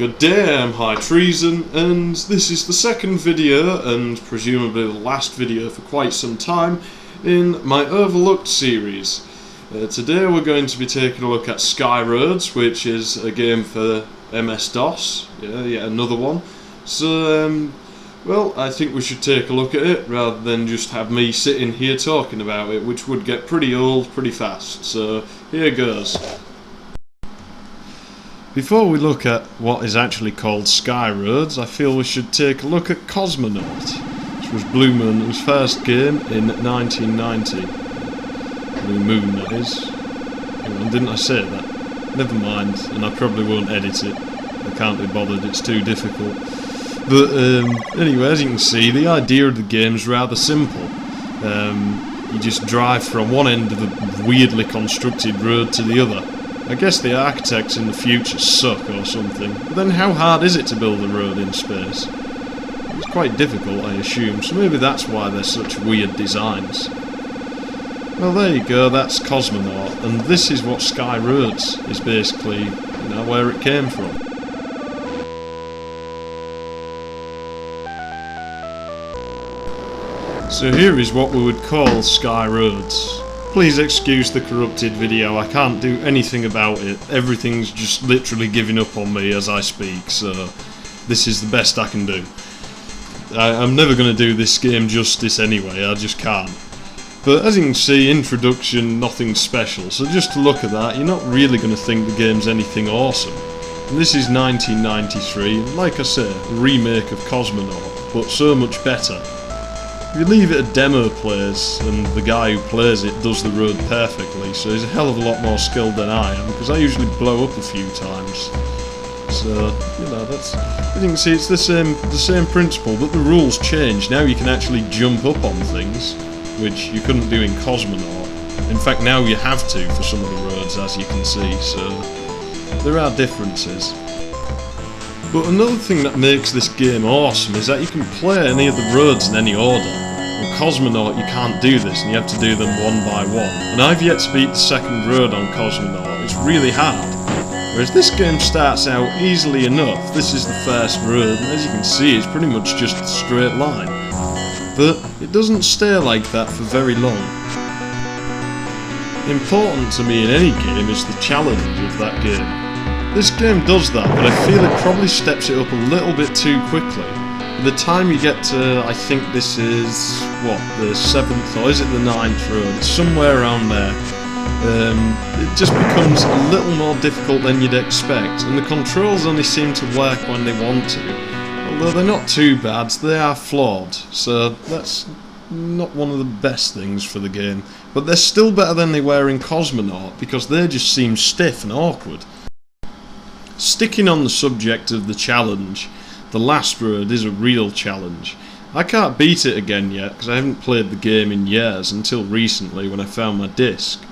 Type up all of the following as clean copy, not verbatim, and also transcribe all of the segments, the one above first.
over damn high treason, and this is the second video, and presumably the last video for quite some time, in my Overlooked series. Today we're going to be taking a look at SkyRoads, which is a game for MS-DOS, yet another one. So, well, I think we should take a look at it, rather than just have me sitting here talking about it, which would get pretty old pretty fast. So, here goes. Before we look at what is actually called SkyRoads, I feel we should take a look at Cosmonaut, which was Blue Moon's first game in 1990. Blue Moon, that is. Hang on, didn't I say that? Never mind, and I probably won't edit it. I can't be bothered, it's too difficult. But anyway, as you can see, the idea of the game is rather simple. You just drive from one end of the weirdly constructed road to the other. I guess the architects in the future suck or something. But then how hard is it to build a road in space? It's quite difficult, I assume, so maybe that's why they're such weird designs. Well, there you go, that's Cosmonaut, and this is what SkyRoads is basically, where it came from. So here is what we would call SkyRoads. Please excuse the corrupted video, I can't do anything about it. Everything's just literally giving up on me as I speak, so this is the best I can do. I'm never going to do this game justice anyway, I just can't. But as you can see, introduction, nothing special, so just to look at that, you're not really going to think the game's anything awesome. And this is 1993, and like I said, a remake of Cosmonaut, but so much better. If you leave it a demo plays, and the guy who plays it does the road perfectly, so he's a hell of a lot more skilled than I am, because I usually blow up a few times. So, that's, as you can see, it's the same principle, but the rules change. Now you can actually jump up on things, which you couldn't do in Cosmonaut. In fact, now you have to for some of the roads, as you can see, so there are differences. But another thing that makes this game awesome is that you can play any of the roads in any order. In Cosmonaut you can't do this, and you have to do them one by one. And I've yet to beat the second road on Cosmonaut, it's really hard. Whereas this game starts out easily enough. This is the first road, and as you can see it's pretty much just a straight line. But it doesn't stay like that for very long. Important to me in any game is the challenge of that game. This game does that, but I feel it probably steps it up a little bit too quickly. By the time you get to, I think this is, the 7th, or is it the 9th road? It's somewhere around there. It just becomes a little more difficult than you'd expect, and the controls only seem to work when they want to. Although they're not too bad, they are flawed, so that's not one of the best things for the game. But they're still better than they were in Cosmonaut, because they just seem stiff and awkward. Sticking on the subject of the challenge, the last road is a real challenge. I can't beat it again yet, because I haven't played the game in years, until recently when I found my disc.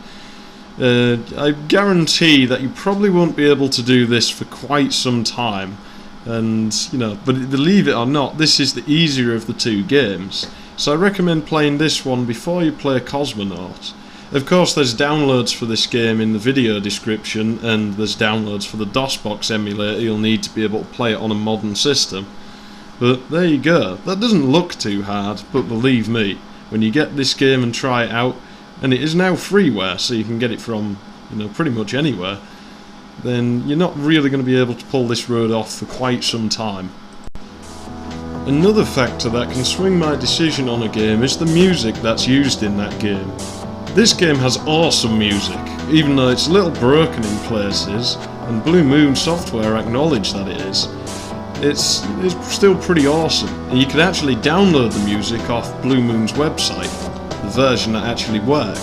I guarantee that you probably won't be able to do this for quite some time. And, but believe it or not, this is the easier of the two games. So I recommend playing this one before you play Cosmonaut. Of course, there's downloads for this game in the video description, and there's downloads for the DOSBox emulator you'll need to be able to play it on a modern system. But there you go. That doesn't look too hard, but believe me, when you get this game and try it out, and it is now freeware, so you can get it from, pretty much anywhere, then you're not really going to be able to pull this road off for quite some time. Another factor that can swing my decision on a game is the music that's used in that game. This game has awesome music, even though it's a little broken in places, and Blue Moon Software acknowledge that it is. It's still pretty awesome, and you can actually download the music off Blue Moon's website, the version that actually worked.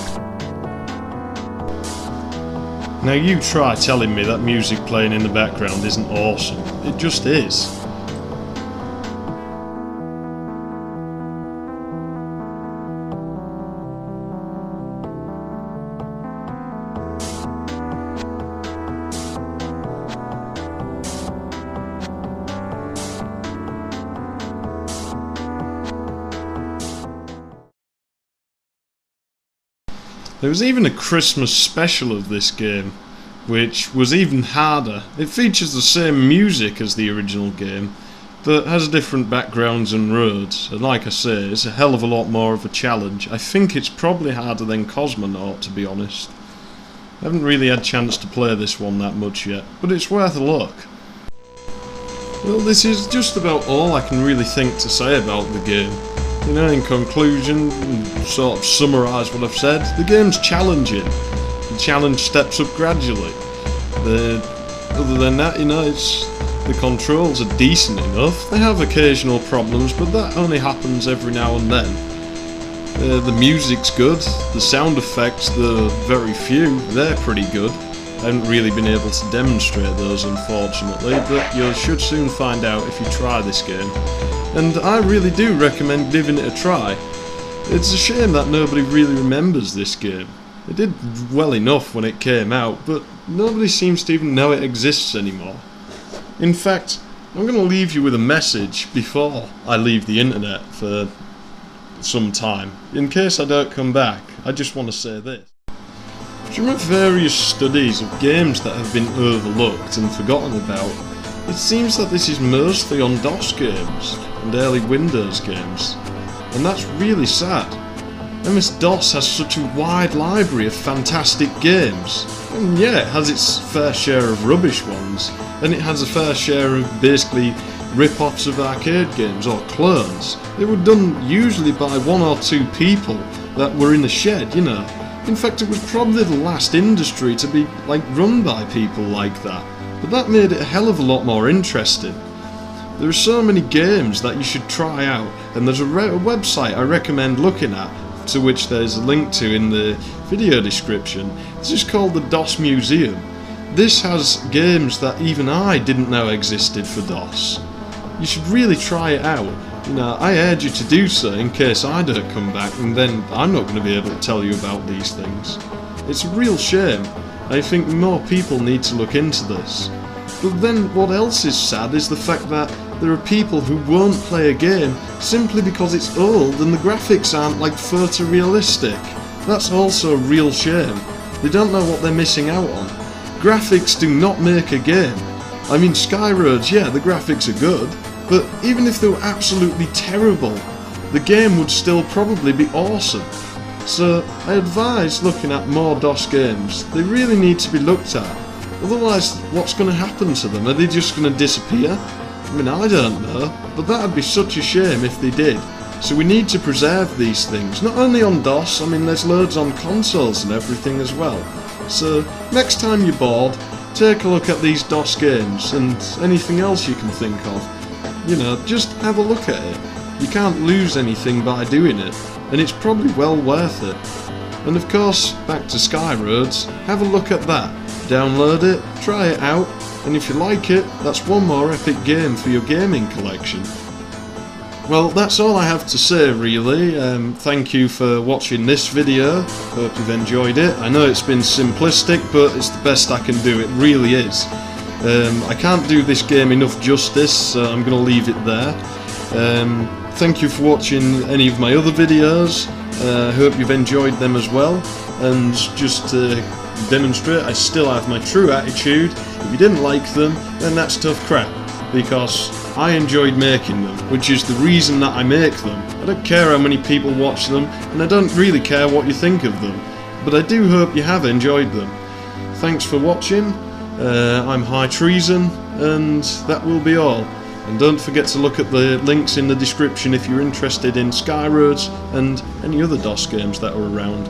Now you try telling me that music playing in the background isn't awesome. It just is. There was even a Christmas special of this game, which was even harder. It features the same music as the original game, but has different backgrounds and roads, and like I say, it's a hell of a lot more of a challenge. I think it's probably harder than Cosmonaut, to be honest. I haven't really had a chance to play this one that much yet, but it's worth a look. Well, this is just about all I can really think to say about the game. You know, in conclusion, sort of summarise what I've said, the game's challenging. The challenge steps up gradually. Other than that, you know, the controls are decent enough. They have occasional problems, but that only happens every now and then. The music's good, the sound effects, the very few, they're pretty good. I haven't really been able to demonstrate those, unfortunately, but you should soon find out if you try this game. And I really do recommend giving it a try. It's a shame that nobody really remembers this game. It did well enough when it came out, but nobody seems to even know it exists anymore. In fact, I'm going to leave you with a message before I leave the internet for some time. In case I don't come back, I just want to say this. From various studies of games that have been overlooked and forgotten about, it seems that this is mostly on DOS games and early Windows games, and that's really sad. MS-DOS has such a wide library of fantastic games, and yeah, it has its fair share of rubbish ones, and it has a fair share of basically rip-offs of arcade games, or clones. They were done usually by one or two people that were in a shed, you know. In fact, it was probably the last industry to be, run by people like that. But that made it a hell of a lot more interesting. There are so many games that you should try out, and there's a website I recommend looking at, to which there's a link to in the video description. This is called the DOS Museum. This has games that even I didn't know existed for DOS. You should really try it out. You know, I urge you to do so in case I don't come back, and then I'm not going to be able to tell you about these things. It's a real shame. I think more people need to look into this. But then what else is sad is the fact that there are people who won't play a game simply because it's old and the graphics aren't photorealistic. That's also a real shame. They don't know what they're missing out on. Graphics do not make a game. I mean, SkyRoads, yeah, the graphics are good, but even if they were absolutely terrible, the game would still probably be awesome. So I advise looking at more DOS games. They really need to be looked at. Otherwise, what's going to happen to them? Are they just going to disappear? I mean, I don't know, but that would be such a shame if they did. So we need to preserve these things, not only on DOS, I mean there's loads on consoles and everything as well. So next time you're bored, take a look at these DOS games and anything else you can think of. You know, just have a look at it. You can't lose anything by doing it, and it's probably well worth it. And of course, back to SkyRoads, have a look at that. Download it, try it out, and if you like it, that's one more epic game for your gaming collection. Well, that's all I have to say really. Thank you for watching this video. Hope you've enjoyed it. I know it's been simplistic, but it's the best I can do, it really is. I can't do this game enough justice, so I'm going to leave it there. Thank you for watching any of my other videos. Hope you've enjoyed them as well. And just to demonstrate, I still have my true attitude. If you didn't like them, then that's tough crap, because I enjoyed making them, which is the reason that I make them. I don't care how many people watch them, and I don't really care what you think of them, but I do hope you have enjoyed them. Thanks for watching. I'm High Treason, and that will be all. And don't forget to look at the links in the description if you're interested in SkyRoads and any other DOS games that are around.